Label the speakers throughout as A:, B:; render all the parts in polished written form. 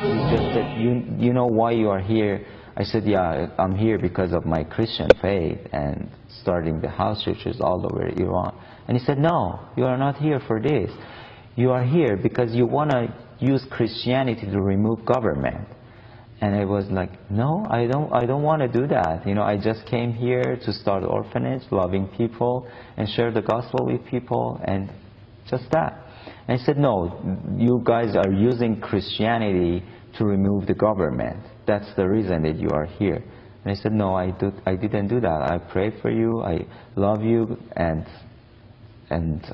A: He just said, you know why you are here? I said, yeah, I'm here because of my Christian faith and starting the house churches all over Iran. And he said, no, you are not here for this. You are here because you want to use Christianity to remove government. And I was like, no, I don't want to do that. You know, I just came here to start orphanage, loving people, and share the gospel with people, and just that. And I said, no, you guys are using Christianity to remove the government. That's the reason that you are here. And I said, no, I didn't do that. I prayed for you, I love you, and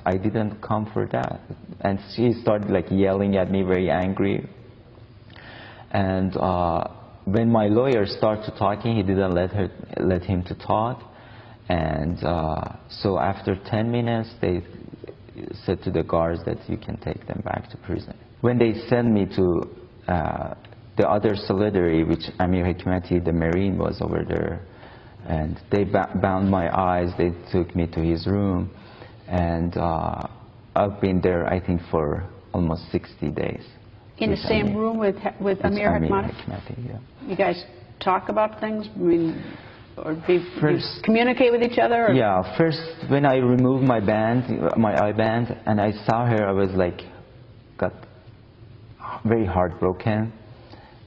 A: I didn't come for that. And she started like yelling at me, very angry. And when my lawyer started talking, he didn't let him to talk. And so after 10 minutes, they said to the guards that you can take them back to prison. When they sent me to the other solidarity, which Amir Hekmati, the Marine, was over there, and they bound my eyes, they took me to his room, and I've been there, I think, for almost 60 days.
B: In the same room with Amir Hekmati?
A: Yeah.
B: You guys talk about things? I mean, or communicate with each other? Or?
A: Yeah, first when I removed my eye band, and I saw her, I was like, got very heartbroken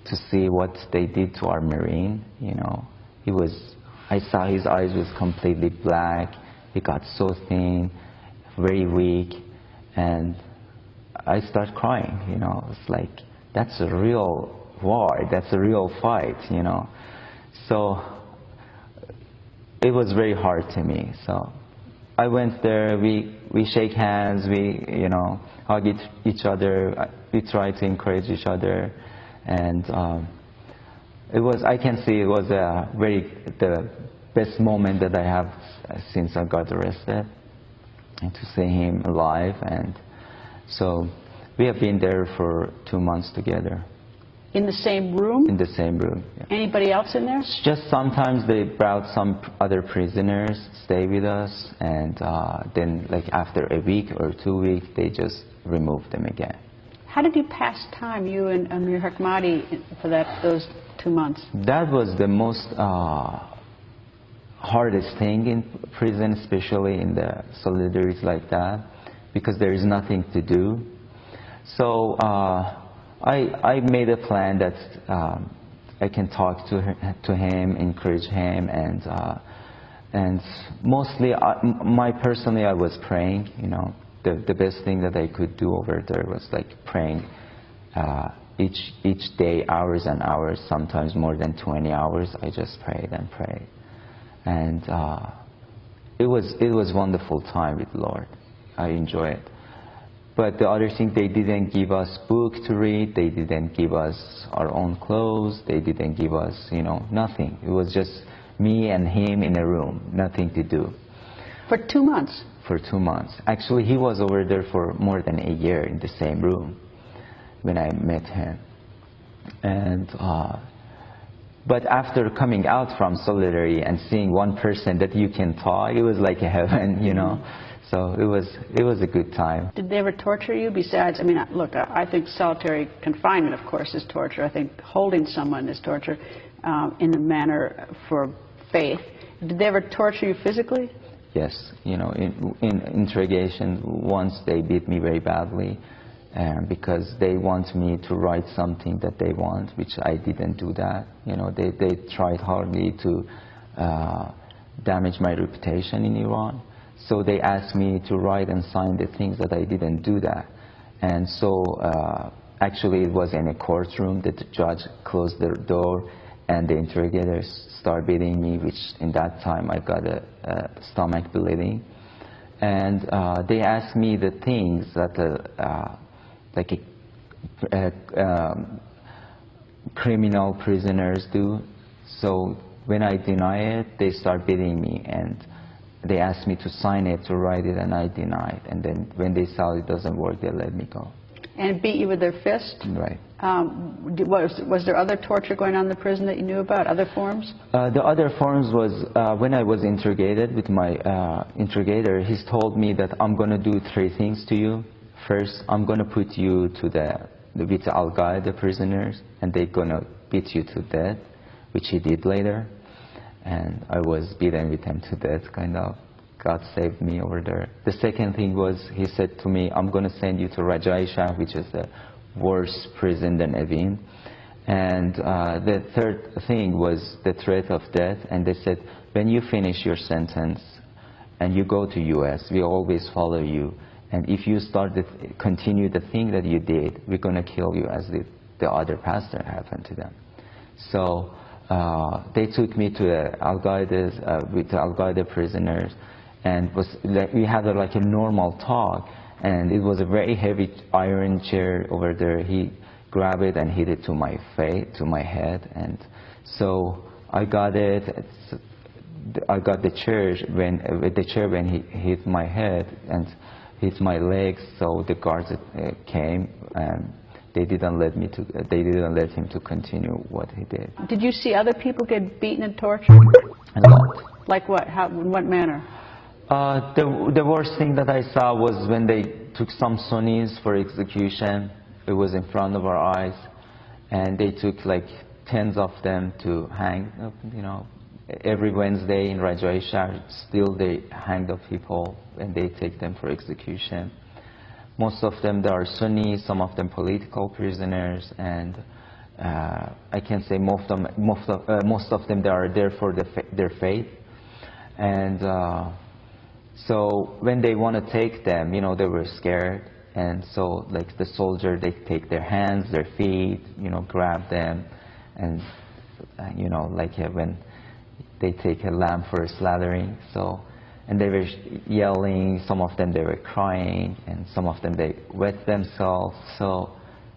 A: to see what they did to our Marine. You know, I saw his eyes was completely black. He got so thin, very weak, and I started crying. You know, it's like, that's a real war, that's a real fight, you know. So it was very hard to me. So I went there, we shake hands, we, you know, hug each other, we try to encourage each other, and I can see it was the best moment that I have since I got arrested, and to see him alive. And so we have been there for 2 months together.
B: In the same room?
A: In the same room, yeah.
B: Anybody else in there?
A: Just sometimes they brought some other prisoners, stay with us, and then like after a week or 2 weeks, they just removed them again.
B: How did you pass time, you and Amir Hekmati, for those 2 months?
A: That was the most hardest thing in prison, especially in the solidarities like that, because there is nothing to do. So I made a plan that I can talk to him, encourage him, and mostly, personally, I was praying. You know, the best thing that I could do over there was like praying each day, hours and hours, sometimes more than 20 hours. I just prayed and prayed, and it was wonderful time with the Lord. I enjoy it. But the other thing, they didn't give us book to read, they didn't give us our own clothes, they didn't give us, you know, nothing. It was just me and him in a room, nothing to do.
B: For 2 months?
A: For 2 months. Actually, he was over there for more than a year in the same room when I met him. And but after coming out from Solidarity and seeing one person that you can talk, it was like a heaven, you know. So it was a good time.
B: Did they ever torture you besides, I mean, look, I think solitary confinement, of course, is torture. I think holding someone is torture in a manner for faith. Did they ever torture you physically?
A: Yes. You know, in interrogation, once they beat me very badly because they want me to write something that they want, which I didn't do that. You know, they tried hardly to damage my reputation in Iran. So they asked me to write and sign the things that I didn't do that. And so actually it was in a courtroom that the judge closed the door and the interrogators started beating me, which in that time I got a stomach bleeding. And they asked me the things that criminal prisoners do. So when I deny it, they start beating me, and they asked me to sign it, to write it, and I denied. And then when they saw it doesn't work, they let me go.
B: And beat you with their fist?
A: Right.
B: Was there other torture going on in the prison that you knew about, other forms?
A: The other forms was when I was interrogated with my interrogator, he's told me that I'm going to do 3 things to you. First, I'm going to put you to the with Al-Qaeda prisoners, and they're gonna beat you to death, which he did later. And I was beaten with him to death, kind of. God saved me over there. The second thing was, he said to me, I'm gonna send you to Rajaisha, which is the worse prison than Evin. And the third thing was the threat of death, and they said, when you finish your sentence and you go to US, we always follow you. And if you continue the thing that you did, we're going to kill you, as the other pastor happened to them. So they took me to with the Al-Qaeda prisoners, and we had like a normal talk. And it was a very heavy iron chair over there. He grabbed it and hit it to my face, to my head. And so I got it. I got the chair when he hit my head and hit my legs. So the guards came, and they didn't let him to continue what he did.
B: Did you see other people get beaten and tortured?
A: A lot.
B: Like what? How? In what manner?
A: The worst thing that I saw was when they took some Sunnis for execution. It was in front of our eyes, and they took like tens of them to hang. You know, every Wednesday in Rajaisha, still they hang the people and they take them for execution. Most of them, they are Sunni, some of them political prisoners, and I can say most of them, they are there for their faith. And so when they want to take them, you know, they were scared. And so, like the soldier, they take their hands, their feet, you know, grab them, and you know, like when they take a lamb for a slaughtering. So, and they were yelling. Some of them they were crying, and some of them they wet themselves. So,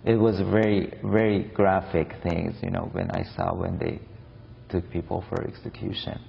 A: it was very, very graphic things, you know, when I saw when they took people for execution.